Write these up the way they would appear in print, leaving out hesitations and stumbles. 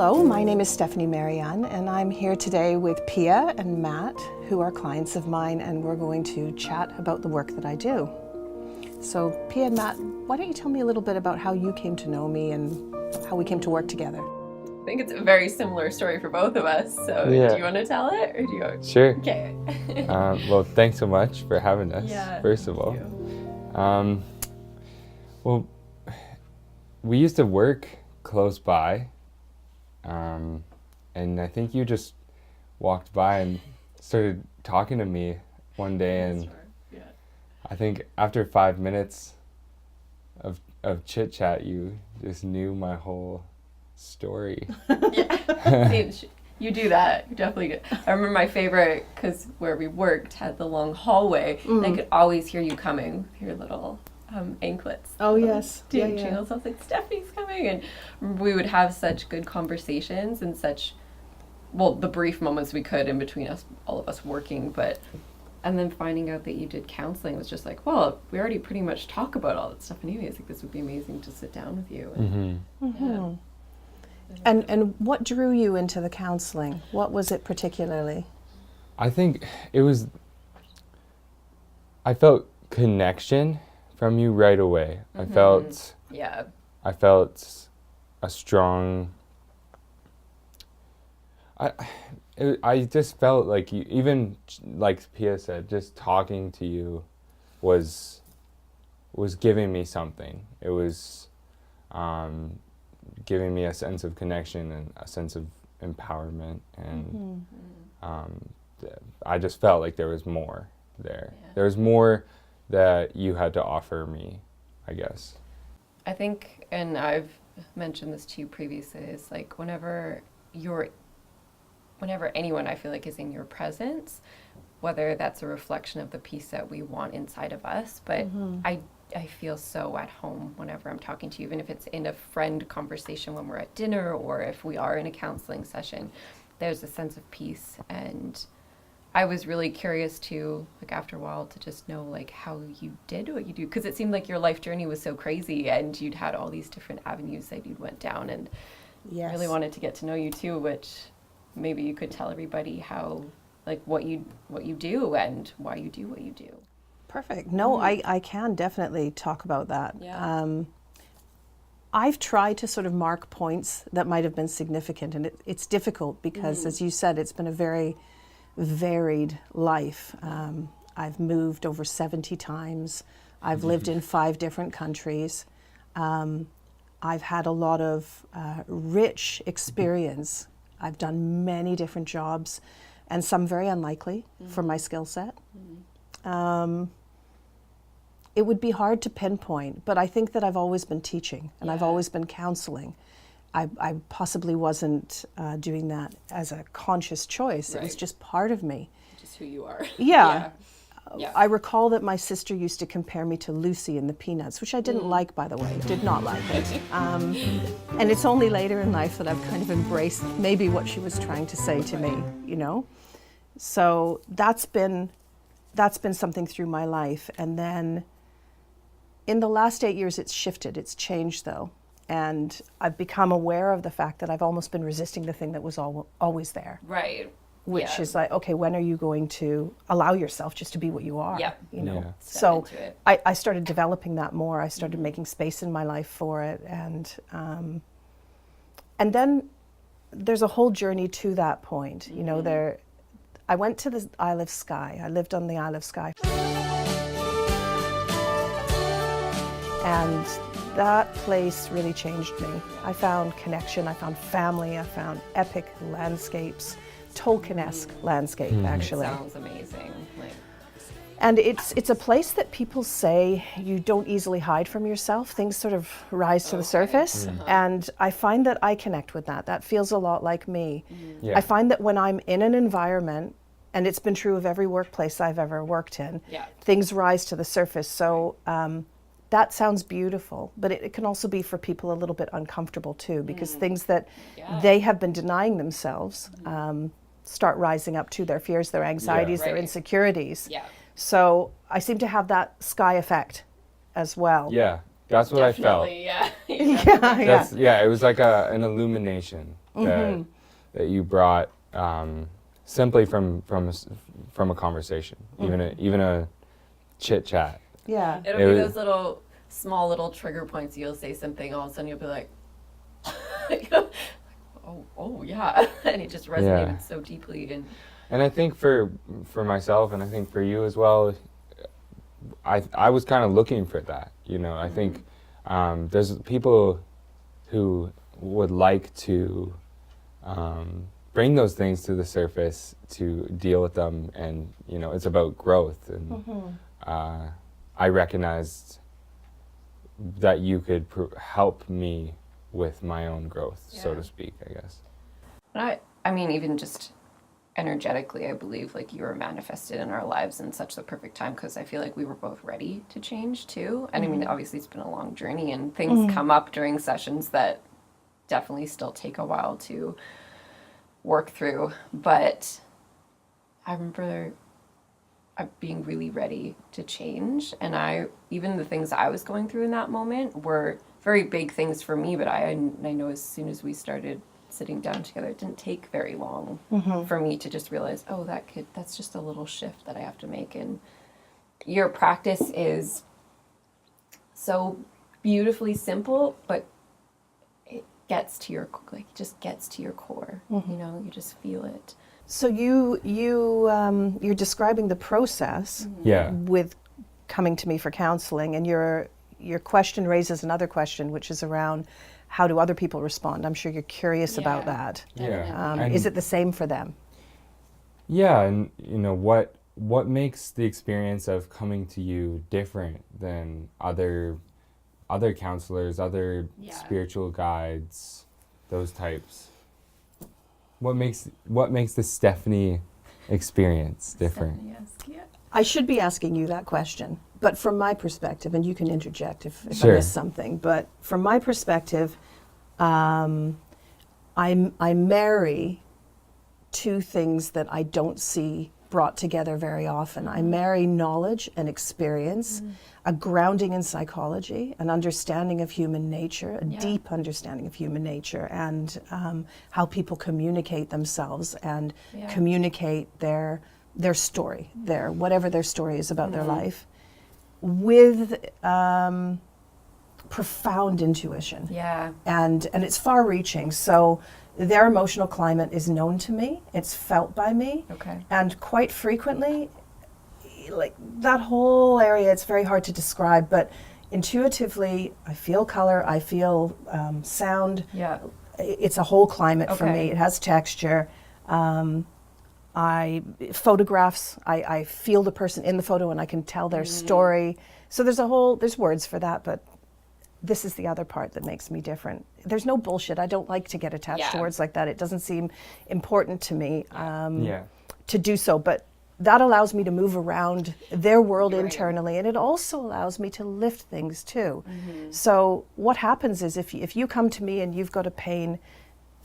Hello, my name is Stephanie Marianne, and I'm here today with Pia and Matt, who are clients of mine, and we're going to chat about the work that I do. So Pia and Matt, why don't you tell me a little bit about how you came to know me and how we came to work together? I think it's a very similar story for both of us, so do you want to tell it, or do you want... Sure. Okay. Well, thanks so much for having us, first of all. Well, we used to work close by, and I think you just walked by and started talking to me one day, and I think after 5 minutes of chit-chat, you just knew my whole story. You do that. You definitely do. I remember my favorite, because where we worked had the long hallway, and I could always hear you coming with your little anklets. Oh, yes. Doing channels. I was like, Stephanie's coming. And we would have such good conversations and such, well, the brief moments we could in between us, all of us working, and then finding out that you did counseling was just like, well, we already pretty much talk about all that stuff anyways. Like, this would be amazing to sit down with you. And, And what drew you into the counseling? What was it particularly? I think it was, I felt connection from you right away. I felt a strong, I just felt like you, even like Pia said, just talking to you was giving me something. It was giving me a sense of connection and a sense of empowerment, and I just felt like there was more there. There was more that you had to offer me, I guess. I think, and I've mentioned this to you previously, is like whenever anyone I feel like is in your presence, whether that's a reflection of the peace that we want inside of us, but I feel so at home whenever I'm talking to you, even if it's in a friend conversation when we're at dinner or if we are in a counseling session, there's a sense of peace. And I was really curious to, like, after a while, to just know like how you did what you do, because it seemed like your life journey was so crazy and you'd had all these different avenues that you went down, and really wanted to get to know you too, which maybe you could tell everybody how, like, what you do and why you do what you do. Perfect. No, I can definitely talk about that. I've tried to sort of mark points that might have been significant, and it's difficult because, as you said, it's been a very varied life. I've moved over 70 times. I've lived in 5 different countries. I've had a lot of rich experience. I've done many different jobs, and some very unlikely for my skill set. It would be hard to pinpoint, but I think that I've always been teaching and I've always been counseling. I possibly wasn't doing that as a conscious choice. It was just part of me. Just who you are. I recall that my sister used to compare me to Lucy in the Peanuts, which I didn't like, by the way. Did not like it. And it's only later in life that I've kind of embraced maybe what she was trying to say to me, you know? So that's been something through my life. And then in the last 8 years, it's shifted. It's changed, though. And I've become aware of the fact that I've almost been resisting the thing that was always there. Right. Which is like, okay, when are you going to allow yourself just to be what you are? You know. Yeah. So I started developing that more. I started making space in my life for it, and then there's a whole journey to that point. You know, I went to the Isle of Skye. I lived on the Isle of Skye, and that place really changed me. I found connection. I found family. I found epic landscapes. Tolkien-esque landscape, actually. It sounds amazing. And it's a place that people say you don't easily hide from yourself. Things sort of rise to the surface. And I find that I connect with that. That feels a lot like me. I find that when I'm in an environment, and it's been true of every workplace I've ever worked in, things rise to the surface. So that sounds beautiful, but it can also be for people a little bit uncomfortable too, because things that they have been denying themselves start rising up too, their fears, their anxieties, their insecurities. So I seem to have that sky effect as well. Yeah, that's what I felt. Yeah. It was like an illumination. that you brought simply from a conversation, even a chit chat. Yeah. It'll be those little small little trigger points. You'll say something, all of a sudden you'll be like, oh yeah, and it just resonated so deeply. And I think for myself, and I think for you as well, I was kind of looking for that. I think there's people who would like to bring those things to the surface to deal with them, and it's about growth. And I recognized that you could help me with my own growth, so to speak, I guess. I mean, even just energetically, I believe like you were manifested in our lives in such the perfect time, because I feel like we were both ready to change too. And I mean, obviously it's been a long journey, and things come up during sessions that definitely still take a while to work through. But I remember being really ready to change, and even the things I was going through in that moment were very big things for me, but I know as soon as we started sitting down together, it didn't take very long for me to just realize, that's just a little shift that I have to make. And your practice is so beautifully simple, but it gets to your core. You just feel it. So you're describing the process with coming to me for counseling, and your question raises another question, which is around how do other people respond? I'm sure you're curious about that. Is it the same for them? Yeah, and what makes the experience of coming to you different than other counselors, other spiritual guides, those types? What makes the Stephanie experience different? I should be asking you that question, but from my perspective, and you can interject if I miss something, but from my perspective, I marry two things that I don't see brought together very often. I marry knowledge and experience, a grounding in psychology, an understanding of human nature, a deep understanding of human nature, and how people communicate themselves and communicate their story, whatever their story is about their life, with profound intuition. And it's far-reaching. So their emotional climate is known to me. It's felt by me. And quite frequently, like that whole area, it's very hard to describe, but intuitively, I feel color, I feel sound. It's a whole climate for me. It has texture. Photographs, I feel the person in the photo and I can tell their story. So there's words for that, but this is the other part that makes me different. There's no bullshit. I don't like to get attached to words like that. It doesn't seem important to me to do so, but that allows me to move around their world internally, and it also allows me to lift things too. So what happens is if you come to me and you've got a pain,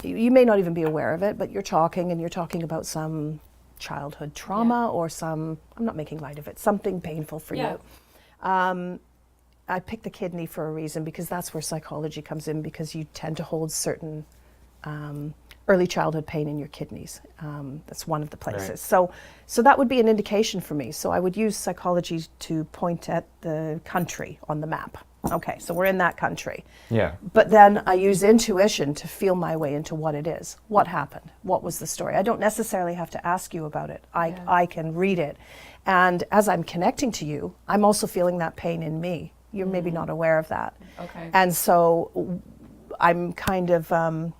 you may not even be aware of it, but you're talking about some childhood trauma or I'm not making light of it, something painful for you. I picked the kidney for a reason, because that's where psychology comes in, because you tend to hold certain early childhood pain in your kidneys. That's one of the places. So that would be an indication for me. So I would use psychology to point at the country on the map. Okay, so we're in that country. But then I use intuition to feel my way into what it is. What happened? What was the story? I don't necessarily have to ask you about it. I can read it. And as I'm connecting to you, I'm also feeling that pain in me. You're maybe not aware of that. And so I'm kind of, I'm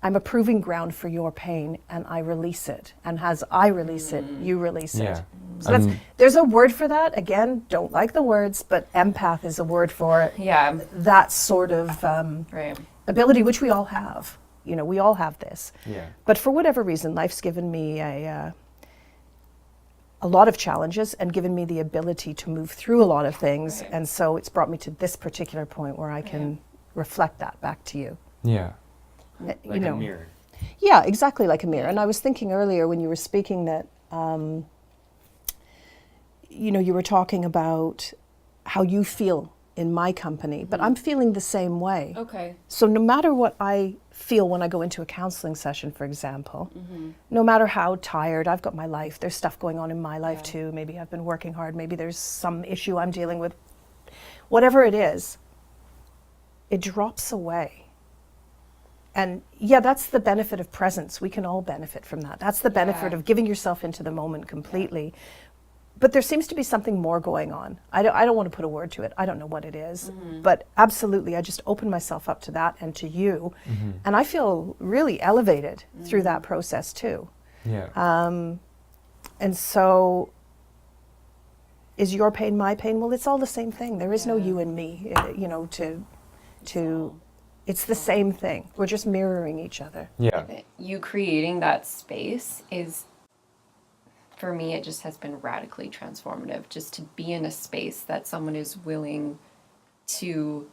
a proving ground for your pain, and I release it. And as I release it, you release it. So there's a word for that. Again, don't like the words, but empath is a word for it. That sort of ability, which we all have. We all have this. But for whatever reason, life's given me a lot of challenges and given me the ability to move through a lot of things. And so it's brought me to this particular point where I can reflect that back to you. Like a mirror. Yeah, exactly like a mirror. And I was thinking earlier when you were speaking that, you were talking about how you feel in my company, but I'm feeling the same way. Okay. So no matter what I feel when I go into a counseling session, for example, no matter how tired, I've got my life, there's stuff going on in my life too. Maybe I've been working hard, maybe there's some issue I'm dealing with. Whatever it is, it drops away. And yeah, that's the benefit of presence. We can all benefit from that. That's the benefit of giving yourself into the moment completely. But there seems to be something more going on. I don't want to put a word to it. I don't know what it is. But absolutely, I just open myself up to that and to you. And I feel really elevated through that process too. Yeah. And so, is your pain my pain? Well, it's all the same thing. There is no you and me, you know, it's the same thing. We're just mirroring each other. Yeah. You creating that space is, for me, it just has been radically transformative. Just to be in a space that someone is willing to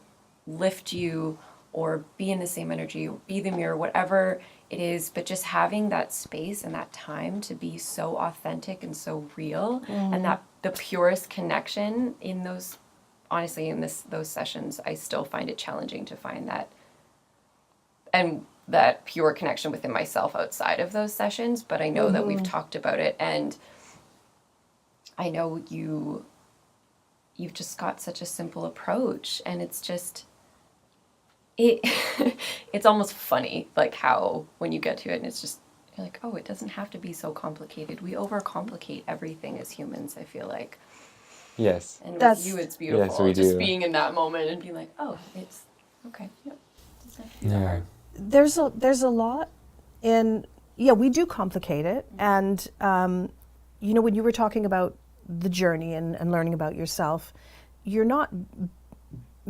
lift you or be in the same energy or be the mirror, whatever it is, but just having that space and that time to be so authentic and so real, and that the purest connection in those, honestly, in those sessions, I still find it challenging to find that, and that pure connection within myself outside of those sessions. But I know that we've talked about it, and I know you've just got such a simple approach, and it's just it's almost funny, like how when you get to it and it's just, you're like, oh, it doesn't have to be so complicated. We overcomplicate everything as humans, I feel like. Yes. And with you, it's beautiful. Yes, we just do. being in that moment and being like, oh, it's okay. Yep. Doesn't have to be that Yeah. hard. There's a lot in, we do complicate it. And, you know, when you were talking about the journey and learning about yourself, you're not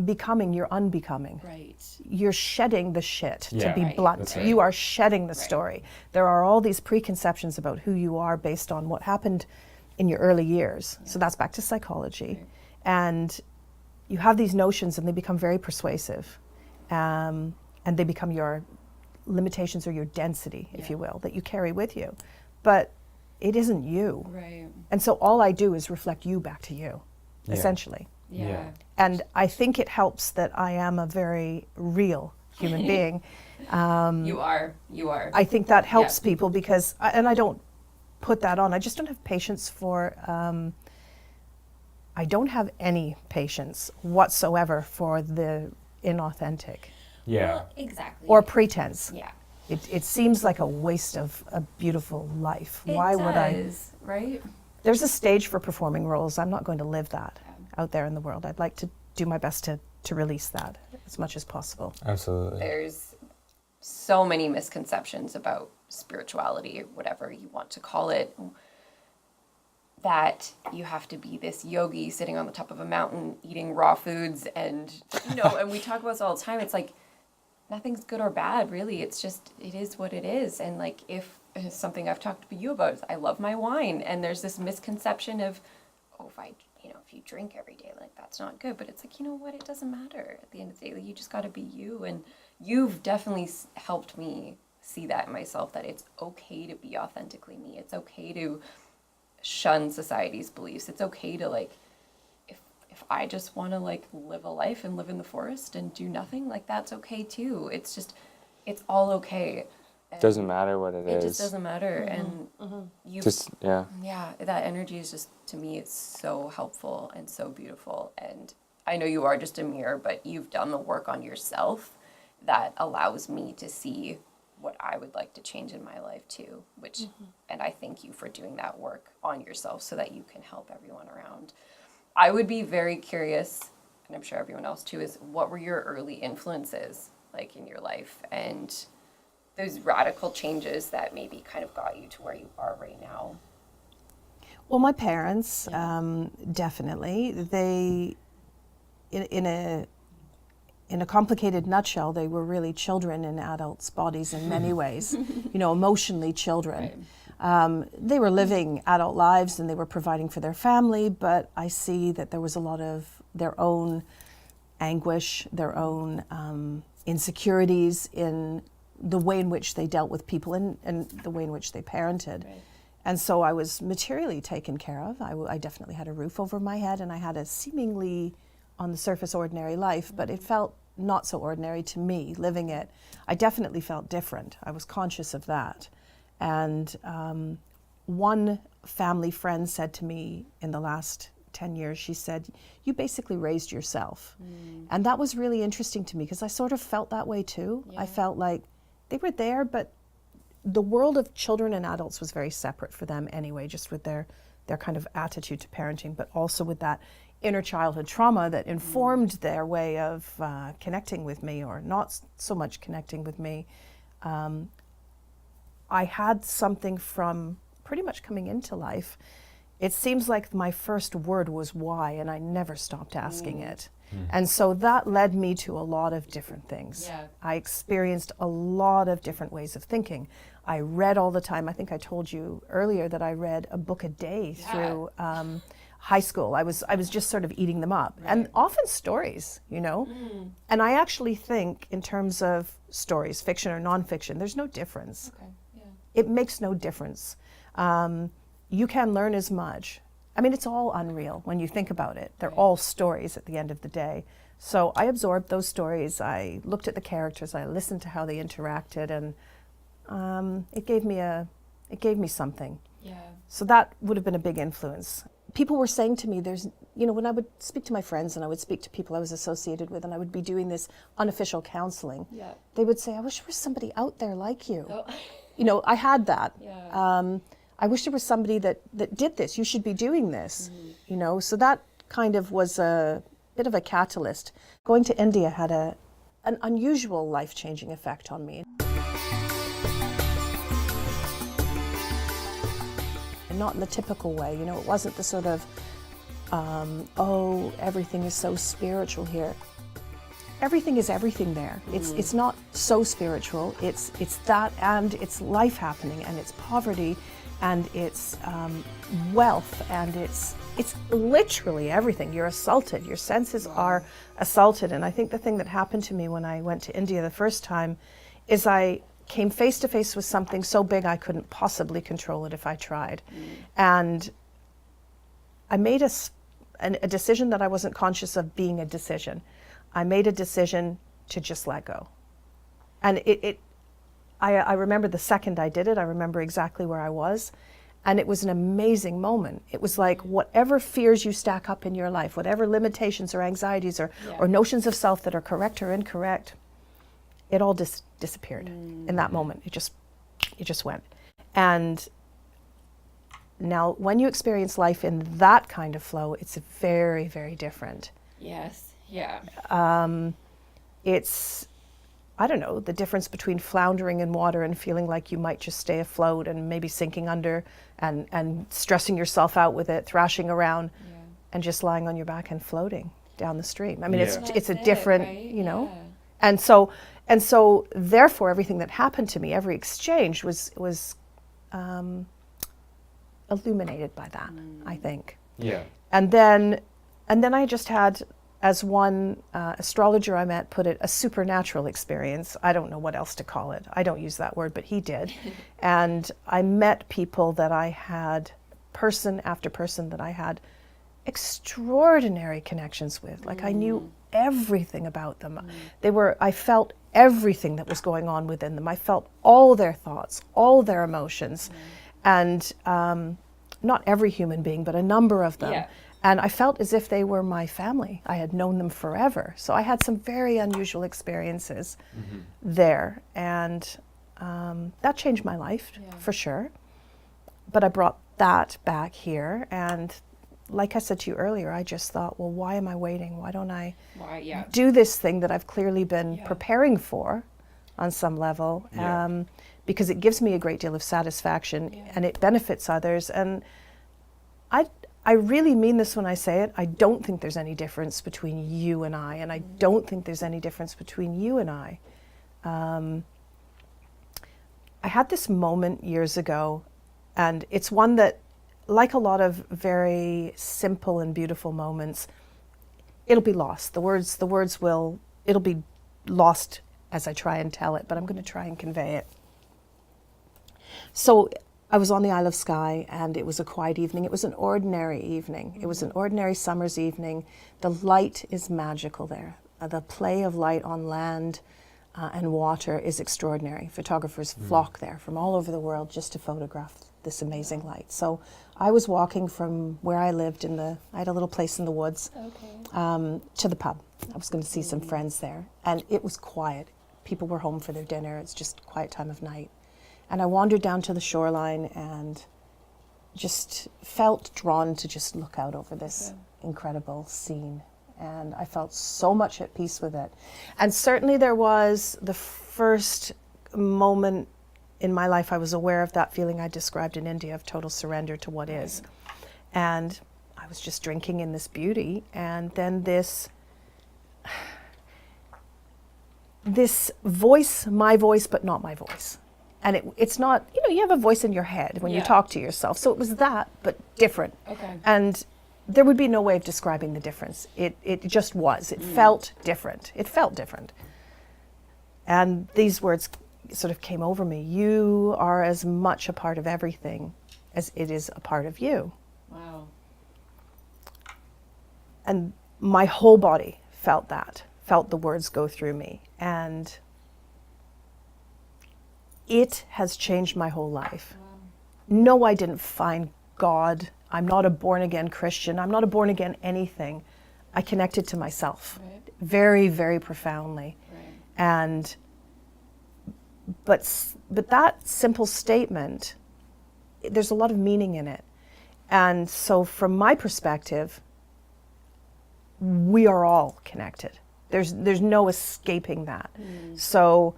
becoming, you're unbecoming. Right. You're shedding the shit, to Yeah, be Right. blunt. That's right. You are shedding the story. There are all these preconceptions about who you are based on what happened in your early years. So that's back to psychology. Right. And you have these notions and they become very persuasive. And they become your limitations or your density, if you will, that you carry with you. But it isn't you. Right. And so all I do is reflect you back to you, Yeah. essentially. Yeah. And I think it helps that I am a very real human being. You are. I think that helps people because, and I don't put that on, I just don't have patience for, I don't have any patience whatsoever for the inauthentic Yeah. Exactly. or pretense. yeah. It seems like a waste of a beautiful life. Why would I? Right? There's a stage for performing roles. I'm not going to live that out there in the world. I'd like to do my best to release that as much as possible. Absolutely. There's so many misconceptions about spirituality, or whatever you want to call it, that you have to be this yogi sitting on the top of a mountain eating raw foods, and and we talk about this all the time. It's like nothing's good or bad, really. It's just, it is what it is. And like, if something I've talked to you about is I love my wine, and there's this misconception of, oh, if you drink every day, like that's not good. But it's like, you know what? It doesn't matter at the end of the day. Like, you just got to be you. And you've definitely helped me see that in myself, that it's okay to be authentically me. It's okay to shun society's beliefs. It's okay to, like, if I just want to, like, live a life and live in the forest and do nothing, like, that's okay too. It's just, it's all okay. And Doesn't matter what it is. it just doesn't matter. And you that energy is just, to me, it's so helpful and so beautiful. And I know you are just a mirror, but you've done the work on yourself that allows me to see what I would like to change in my life too, which, and I thank you for doing that work on yourself so that you can help everyone around. I would be very curious, and I'm sure everyone else too, is what were your early influences like in your life, and those radical changes that maybe kind of got you to where you are right now? Well, my parents, definitely. They, in a complicated nutshell, they were really children in adults' bodies in many ways, emotionally children. They were living adult lives and they were providing for their family, but I see that there was a lot of their own anguish, their own insecurities in the way in which they dealt with people and the way in which they parented. Right. And so I was materially taken care of. I definitely had a roof over my head, and I had a seemingly on the surface ordinary life, but it felt not so ordinary to me living it. I definitely felt different. I was conscious of that. And one family friend said to me in the last 10 years, she said, you basically raised yourself. And that was really interesting to me because I sort of felt that way too. I felt like they were there, but the world of children and adults was very separate for them anyway, just with their kind of attitude to parenting, but also with that inner childhood trauma that informed their way of connecting with me, or not so much connecting with me. I had something from pretty much coming into life. It seems like my first word was why, and I never stopped asking it. And so that led me to a lot of different things. I experienced a lot of different ways of thinking. I read all the time. I think I told you earlier that I read a book a day through high school. I was just sort of eating them up. And often stories, you know. And I actually think in terms of stories, fiction or nonfiction, there's no difference. It makes no difference. You can learn as much. I mean, it's all unreal when you think about it. They're all stories at the end of the day. So I absorbed those stories. I looked at the characters. I listened to how they interacted, and it gave me something. So that would have been a big influence. People were saying to me, when I would speak to my friends and I would speak to people I was associated with, and I would be doing this unofficial counseling, they would say, I wish there was somebody out there like you. I had that. I wish there was somebody that did this. You should be doing this, So that kind of was a bit of a catalyst. Going to India had an unusual life-changing effect on me. And not in the typical way, it wasn't the sort of, everything is so spiritual here. Everything is everything there. It's not so spiritual. It's that, and it's life happening, and it's poverty, and it's wealth, and it's literally everything. You're assaulted. Your senses are assaulted. And I think the thing that happened to me when I went to India the first time is I came face to face with something so big I couldn't possibly control it if I tried. And I made a decision that I wasn't conscious of being a decision. I made a decision to just let go. And I remember the second I did it, I remember exactly where I was. And it was an amazing moment. It was like whatever fears you stack up in your life, whatever limitations or anxieties or notions of self that are correct or incorrect, it all disappeared in that moment. It just went. And now when you experience life in that kind of flow, it's very, very different. It's, I don't know, the difference between floundering in water and feeling like you might just stay afloat and maybe sinking under and stressing yourself out with it, thrashing around, and just lying on your back and floating down the stream. I mean, it's a different, right? And so therefore everything that happened to me, every exchange was illuminated by that, I think. And then I just had, as one astrologer I met put it, a supernatural experience. I don't know what else to call it. I don't use that word, but he did. And I met people that I had, person after person that I had extraordinary connections with. Like I knew everything about them. I felt everything that was going on within them. I felt all their thoughts, all their emotions. And not every human being, but a number of them. And I felt as if they were my family. I had known them forever. So I had some very unusual experiences there. And that changed my life, for sure. But I brought that back here. And like I said to you earlier, I just thought, well, why am I waiting? Why don't I do this thing that I've clearly been preparing for on some level? Because it gives me a great deal of satisfaction and it benefits others. And I really mean this when I say it. I don't think there's any difference between you and I, and I don't think there's any difference between you and I. I had this moment years ago, and it's one that, like a lot of very simple and beautiful moments, it'll be lost. It'll be lost as I try and tell it, but I'm going to try and convey it. So I was on the Isle of Skye, and it was a quiet evening. It was an ordinary evening. It was an ordinary summer's evening. The light is magical there. The play of light on land and water is extraordinary. Photographers flock there from all over the world just to photograph this amazing light. So I was walking from where I lived I had a little place in the woods, to the pub. I was going to see some friends there, and it was quiet. People were home for their dinner. It's just a quiet time of night. And I wandered down to the shoreline and just felt drawn to just look out over this incredible scene. And I felt so much at peace with it. And certainly there was the first moment in my life I was aware of that feeling I described in India of total surrender to what is. And I was just drinking in this beauty, and then this voice, my voice, but not my voice. And it's not, you have a voice in your head when you talk to yourself. So it was that, but different. Okay. And there would be no way of describing the difference. It just was. It felt different. It felt different. And these words sort of came over me. You are as much a part of everything as it is a part of you. Wow. And my whole body felt that, felt the words go through me. And it has changed my whole life. Wow. No, I didn't find God. I'm not a born-again Christian. I'm not a born-again anything. I connected to myself very, very profoundly. And but that simple statement, there's a lot of meaning in it. And so from my perspective, we are all connected. There's no escaping that. So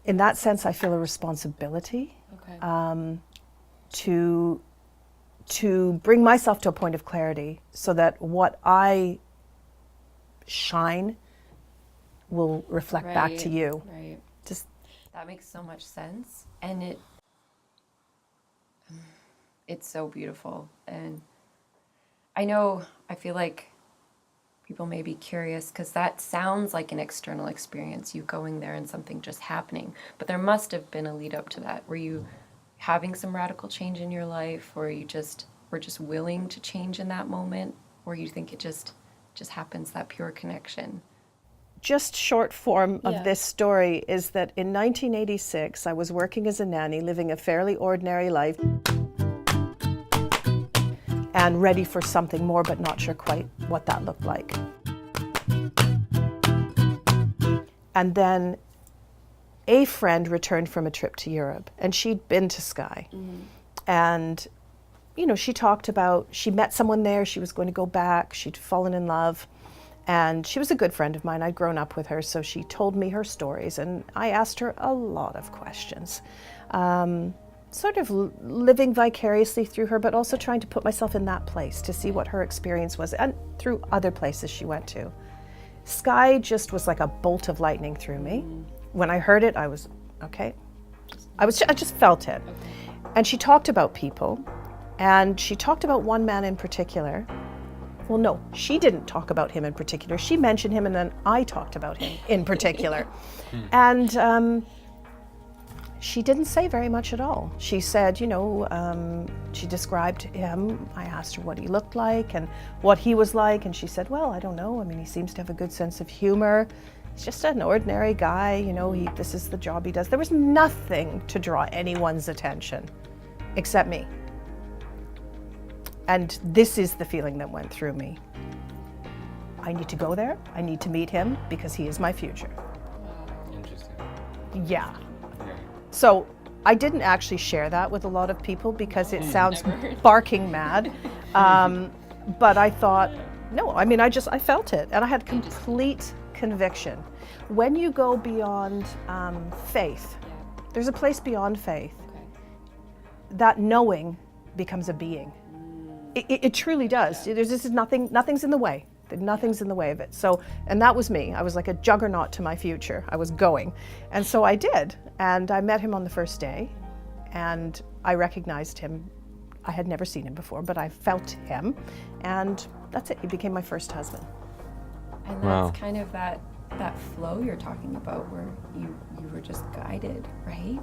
in that sense, I feel a responsibility to bring myself to a point of clarity so that what I shine will reflect back to you. Right. Just that makes so much sense, and it's so beautiful. And I feel like people may be curious because that sounds like an external experience, you going there and something just happening. But there must have been a lead up to that. Were you having some radical change in your life, or you were just willing to change in that moment, or you think it just happens, that pure connection? Just short form of this story is that in 1986, I was working as a nanny, living a fairly ordinary life, and ready for something more, but not sure quite what that looked like. And then a friend returned from a trip to Europe, and she'd been to Skye. And, she talked about, she met someone there, she was going to go back, she'd fallen in love, and she was a good friend of mine. I'd grown up with her, so she told me her stories, and I asked her a lot of questions. Sort of living vicariously through her, but also trying to put myself in that place to see what her experience was, and through other places she went to. Skye just was like a bolt of lightning through me. When I heard it, I was, okay. I just felt it. And she talked about people, and she talked about one man in particular. Well, no, she didn't talk about him in particular. She mentioned him, and then I talked about him in particular. And she didn't say very much at all. She said, she described him. I asked her what he looked like and what he was like, and she said, well, I don't know. I mean, he seems to have a good sense of humor. He's just an ordinary guy, this is the job he does. There was nothing to draw anyone's attention except me. And this is the feeling that went through me. I need to go there. I need to meet him because he is my future. Interesting. Yeah. So I didn't actually share that with a lot of people because it sounds barking mad. But I thought, no, I mean, I felt it, and I had complete conviction. When you go beyond faith, there's a place beyond faith. That knowing becomes a being. It truly does. There's nothing's in the way. Nothing's in the way of it. So, and that was me. I was like a juggernaut to my future. I was going. And so I did. And I met him on the first day, and I recognized him. I had never seen him before, but I felt him. And that's it. He became my first husband. And that's kind of that flow you're talking about, where you were just guided, right?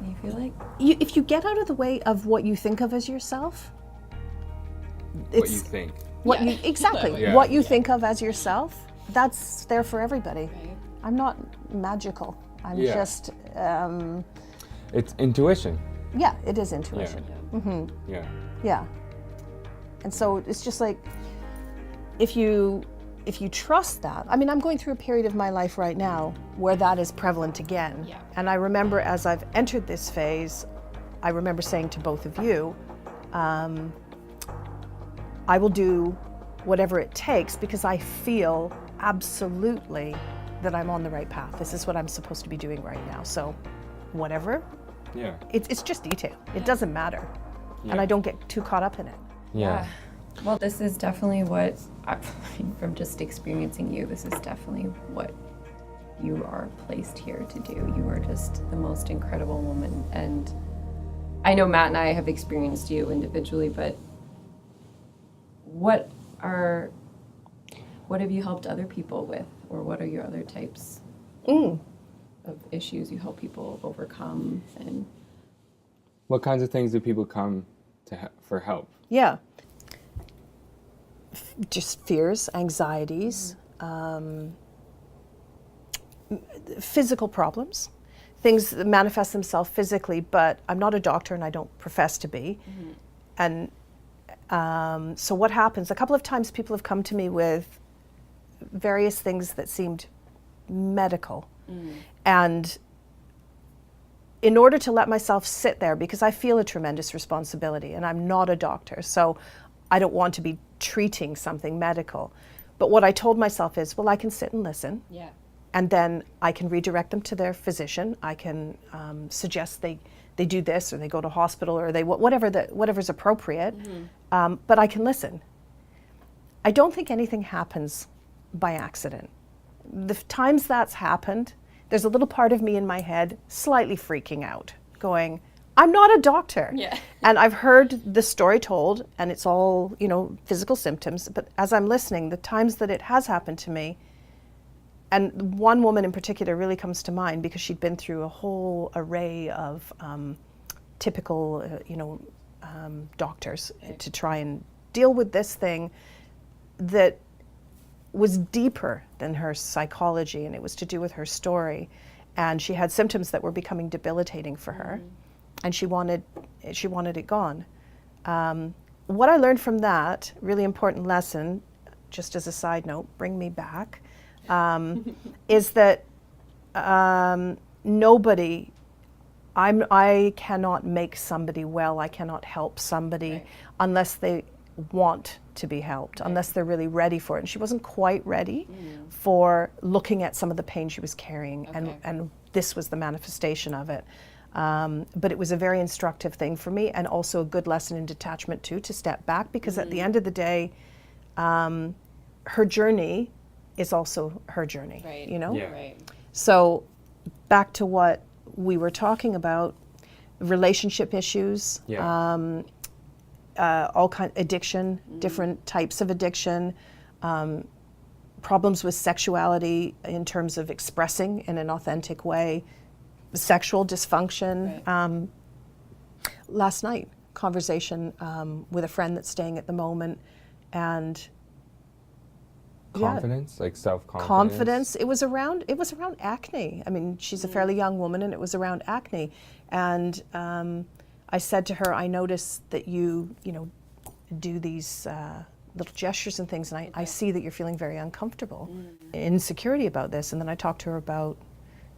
You feel like? If you get out of the way of what you think of as yourself, What you think. what Yeah. you exactly Yeah. what you think of as yourself, that's there for everybody. Right. I'm not magical. I'm Yeah. just It's intuition. yeah, it is intuition. Yeah. Yeah. And so it's just like if you trust that. I mean, I'm going through a period of my life right now where that is prevalent again. Yeah. And I remember as I've entered this phase, I remember saying to both of you, I will do whatever it takes because I feel absolutely that I'm on the right path. This is what I'm supposed to be doing right now. So whatever, Yeah. it's just detail. It doesn't matter. And Yeah. I don't get too caught up in it. Yeah. Well, this is definitely what, from just experiencing you, this is definitely what you are placed here to do. You are just the most incredible woman. And I know Matt and I have experienced you individually, but what have you helped other people with? Or what are your other types of issues you help people overcome? And What kinds of things do people come to for help? Yeah. Just fears, anxieties, physical problems, things that manifest themselves physically, but I'm not a doctor and I don't profess to be. And so what happens, a couple of times people have come to me with various things that seemed medical. And in order to let myself sit there, because I feel a tremendous responsibility and I'm not a doctor, so I don't want to be treating something medical. But what I told myself is, well, I can sit and listen. yeah. And then I can redirect them to their physician. I can suggest they do this or they go to hospital or they whatever's appropriate. But I can listen. I don't think anything happens by accident. The times that's happened, there's a little part of me in my head slightly freaking out, going, I'm not a doctor. Yeah. And I've heard the story told, and it's all, physical symptoms. But as I'm listening, the times that it has happened to me, and one woman in particular really comes to mind because she'd been through a whole array of typical, doctors to try and deal with this thing that was deeper than her psychology, and it was to do with her story. And she had symptoms that were becoming debilitating for her, and she wanted it gone. What I learned from that really important lesson, just as a side note, bring me back, is that nobody, I cannot make somebody well. I cannot help somebody unless they want to be helped, unless they're really ready for it. And she wasn't quite ready for looking at some of the pain she was carrying, and this was the manifestation of it. But it was a very instructive thing for me, and also a good lesson in detachment too, to step back, because at the end of the day, her journey is also her journey, Yeah. Right. So back to what we were talking about, relationship issues, Yeah. all kind addiction, different types of addiction, problems with sexuality in terms of expressing in an authentic way, sexual dysfunction. Last night, conversation with a friend that's staying at the moment, and Confidence, like self-confidence. confidence. It was around acne. I mean, she's a fairly young woman, and it was around acne. And I said to her, I noticed that you do these little gestures and things, and I see that you're feeling very uncomfortable, insecurity about this. And then I talked to her about,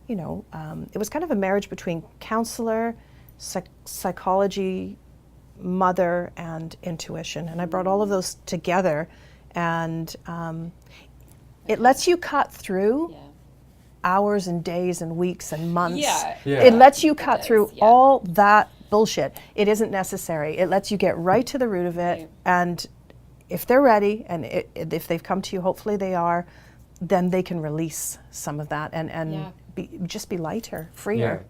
it was kind of a marriage between counselor, psychology, mother, and intuition. And I brought all of those together, and it lets you cut through hours and days and weeks and months. Yeah. It lets you cut does, through yeah. all that bullshit. It isn't necessary. It lets you get right to the root of it. Right. And if they're ready, and if they've come to you, hopefully they are, then they can release some of that and just be lighter, freer,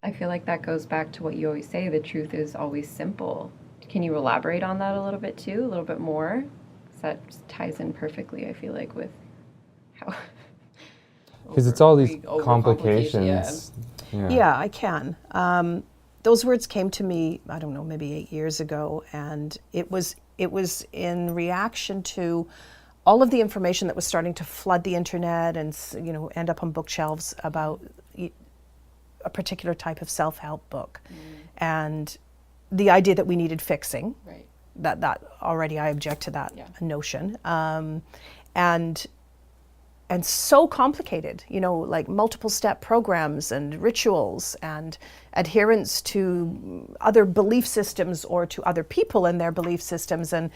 I feel like that goes back to what you always say, the truth is always simple. Can you elaborate on that a little bit too, a little bit more? 'Cause that just ties in perfectly, I feel like, with how... Because it's all these overcomplication, complications Yeah, I can. Those words came to me, I don't know, maybe 8 years ago, and it was in reaction to all of the information that was starting to flood the internet and end up on bookshelves about a particular type of self-help book, and the idea that we needed fixing. Right. That already I object to that notion, and so complicated, like multiple step programs and rituals and adherence to other belief systems or to other people and their belief systems. And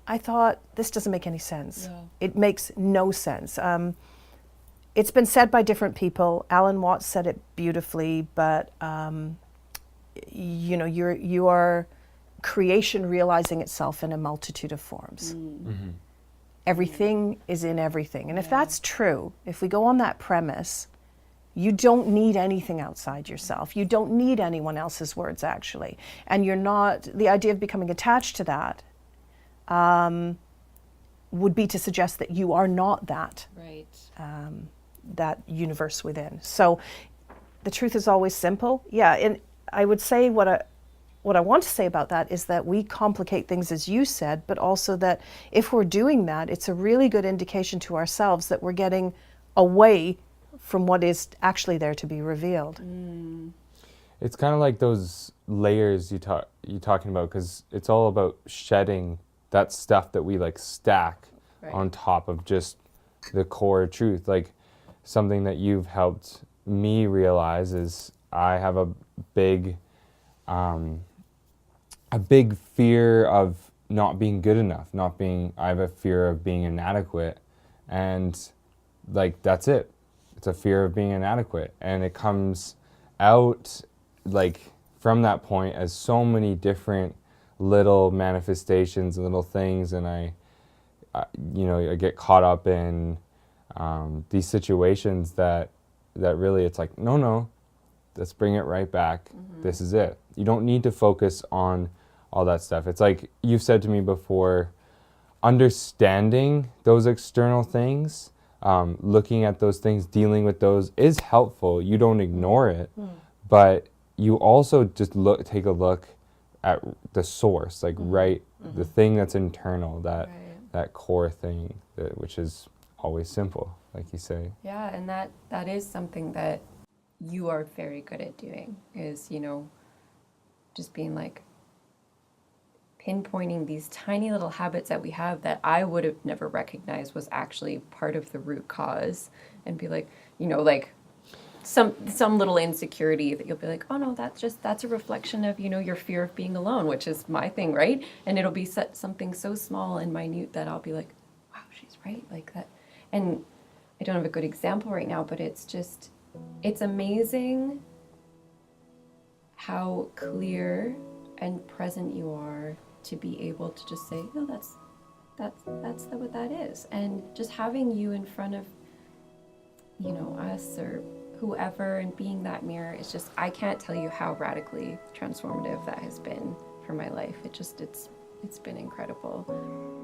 I thought, this doesn't make any sense. Yeah. It makes no sense. It's been said by different people. Alan Watts said it beautifully, but you are creation realizing itself in a multitude of forms. Mm-hmm. Everything is in everything. And if that's true, if we go on that premise, you don't need anything outside yourself. You don't need anyone else's words, actually. And the idea of becoming attached to that would be to suggest that you are not that. Right. That universe within. So the truth is always simple. Yeah, and I would say what I want to say about that is that we complicate things, as you said, but also that if we're doing that, it's a really good indication to ourselves that we're getting away from what is actually there to be revealed. It's kind of like those layers you're talking about, because it's all about shedding that stuff that we like stack on top of just the core truth. Like something that you've helped me realize is I have a big fear of not being good enough, I have a fear of being inadequate, and like that's it. It's a fear of being inadequate, and it comes out like from that point as so many different little manifestations, little things, and I get caught up in these situations that really it's like, no, let's bring it right back. This is it. You don't need to focus on all that stuff. It's like you've said to me before, understanding those external things, looking at those things, dealing with those is helpful. You don't ignore it, but you also just take a look at the source, like the thing that's internal, that core thing, which is always simple, like you say. Yeah, and that is something that you are very good at doing, is, just being like pinpointing these tiny little habits that we have that I would have never recognized was actually part of the root cause, and be like, like some little insecurity that you'll be like, oh no, that's a reflection of, your fear of being alone, which is my thing, right? And it'll be something so small and minute that I'll be like, wow, she's right, like that. And I don't have a good example right now, but it's amazing how clear and present you are to be able to just say, no, that's what that is. And just having you in front of, us or whoever, and being that mirror, is just, I can't tell you how radically transformative that has been for my life. It's been incredible,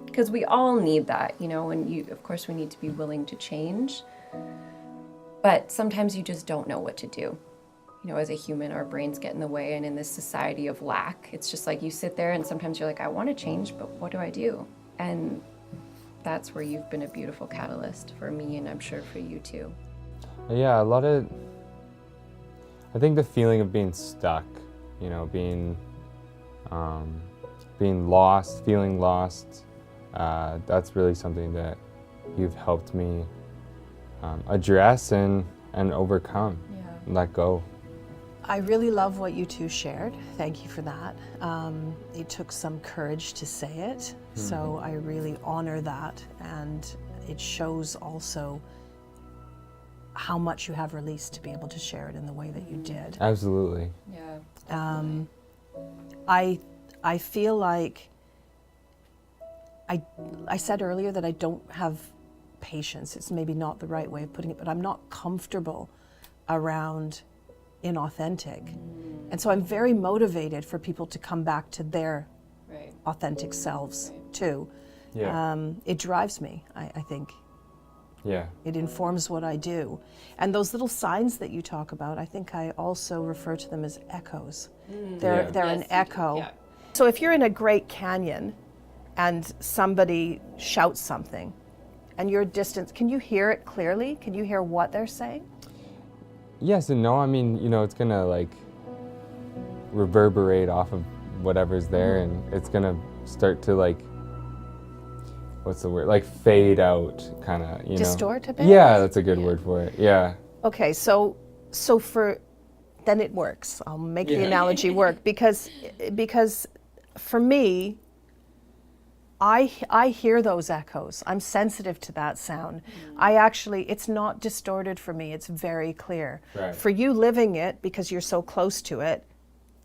because we all need that, and of course we need to be willing to change, but sometimes you just don't know what to do. As a human, our brains get in the way, and in this society of lack, it's just like you sit there and sometimes you're like, I want to change, but what do I do? And that's where you've been a beautiful catalyst for me, and I'm sure for you too. Yeah, I think the feeling of being stuck, being lost, feeling lost, that's really something that you've helped me address and overcome, and let go. I really love what you two shared. Thank you for that. It took some courage to say it, so I really honor that, and it shows also how much you have released to be able to share it in the way that you did. Absolutely. Yeah. I feel like I said earlier that I don't have patience. It's maybe not the right way of putting it, but I'm not comfortable around inauthentic. And so I'm very motivated for people to come back to their authentic selves too. Yeah. It drives me, I think. Yeah. It informs what I do. And those little signs that you talk about, I think I also refer to them as echoes. They're Yes, an you do, echo. yeah. So if you're in a great canyon and somebody shouts something and you're distance, can you hear it clearly? Can you hear what they're saying? Yes and no. I mean, you know, it's gonna like reverberate off of whatever's there, and it's gonna start to like, what's the word? Like fade out, kind of. You know. Distort a bit? Yeah, that's a good word for it. Yeah. Okay, so for then it works. I'll make the analogy work because for me, I hear those echoes. I'm sensitive to that sound. It's not distorted for me. It's very clear. Right. For you living it, because you're so close to it,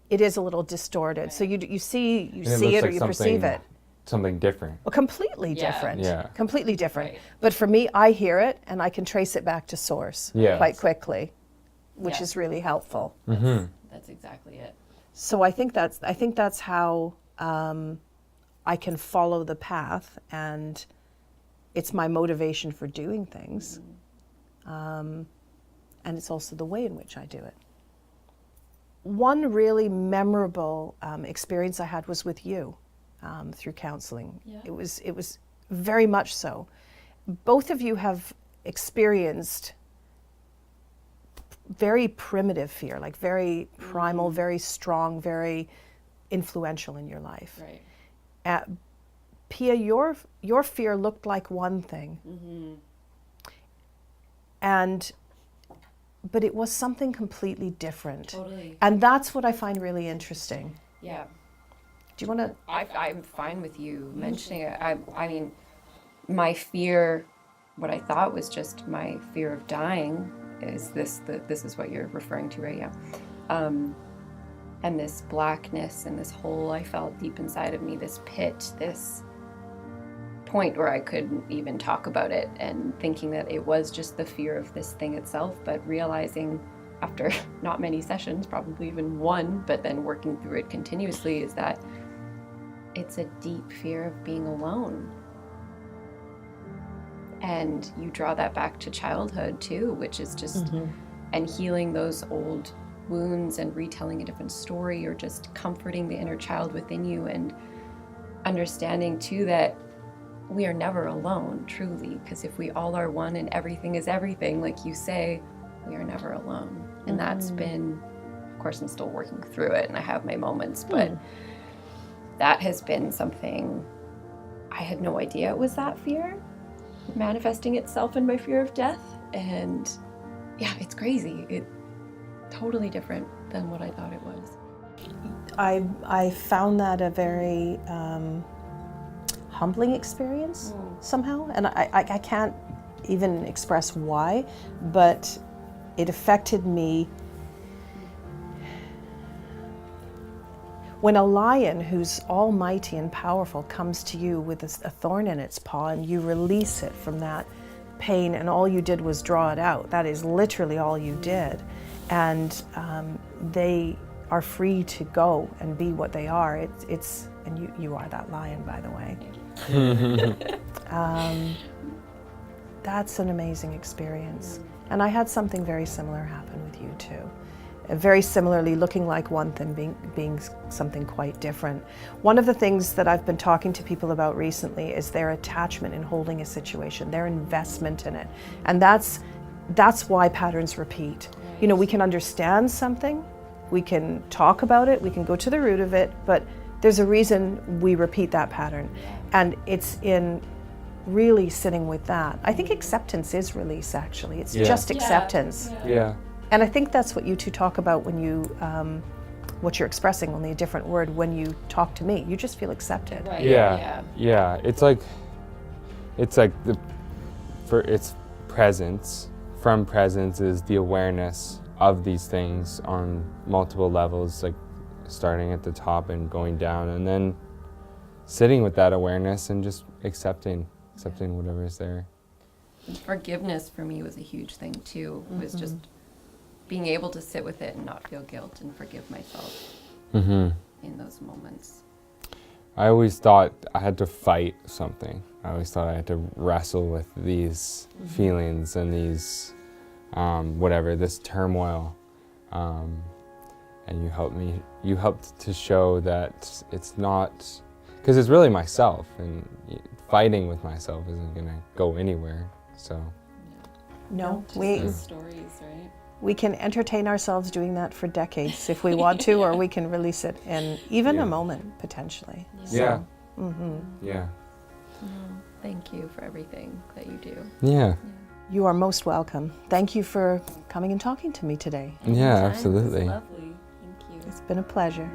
it is a little distorted. Right. So you see And it or like you perceive it. Something different. Well, completely different. Yeah. Completely different. Right. But for me, I hear it and I can trace it back to source quite quickly, which is really helpful. That's exactly it. So I think that's how I can follow the path, and it's my motivation for doing things, and it's also the way in which I do it. One really memorable experience I had was with you through counseling. Yeah. It was very much so. Both of you have experienced very primitive fear, like very primal, very strong, very influential in your life. Right. Pia, your fear looked like one thing, but it was something completely different. Totally. And that's what I find really interesting. Yeah. Do you want to? I'm fine with you mentioning it. I mean, my fear, what I thought was just my fear of dying, is this is what you're referring to, right? Yeah. And this blackness and this hole I felt deep inside of me, this pit, this point where I couldn't even talk about it, and thinking that it was just the fear of this thing itself, but realizing after not many sessions, probably even one, but then working through it continuously, is that it's a deep fear of being alone. And you draw that back to childhood too, which is just, and healing those old wounds and retelling a different story, or just comforting the inner child within you, and understanding too that we are never alone, truly, because if we all are one and everything is everything, like you say, we are never alone. And that's been, of course, I'm still working through it and I have my moments, but that has been something I had no idea it was that fear manifesting itself in my fear of death. And yeah, it's crazy. It totally different than what I thought it was. I found that a very humbling experience somehow, and I can't even express why, but it affected me. When a lion who's almighty and powerful comes to you with a thorn in its paw, and you release it from that pain, and all you did was draw it out, that is literally all you did, and they are free to go and be what they are. And you are that lion, by the way. That's an amazing experience. And I had something very similar happen with you too. Very similarly, looking like one thing, being something quite different. One of the things that I've been talking to people about recently is their attachment in holding a situation, their investment in it. And that's why patterns repeat. You know, we can understand something, we can talk about it, we can go to the root of it, but there's a reason we repeat that pattern. And it's in really sitting with that. I think acceptance is release, actually. It's just acceptance. Yeah. And I think that's what you two talk about when you, what you're expressing, only a different word, when you talk to me. You just feel accepted. Right. Yeah. It's like it's presence. From presence is the awareness of these things on multiple levels, like starting at the top and going down, and then sitting with that awareness and just accepting whatever is there. And forgiveness for me was a huge thing too. It was just being able to sit with it and not feel guilt and forgive myself in those moments. I always thought I had to fight something. I always thought I had to wrestle with these feelings and these, this turmoil. And you helped to show that it's not, because it's really myself, and fighting with myself isn't going to go anywhere, so. No, Those stories, right? we can entertain ourselves doing that for decades if we want to, or we can release it in even a moment, potentially. Yeah. So, Yeah. Thank you for everything that you do. Yeah. you are most welcome. Thank you for coming and talking to me today. Yeah, Anytime. absolutely. It was lovely. Thank you. It's been a pleasure.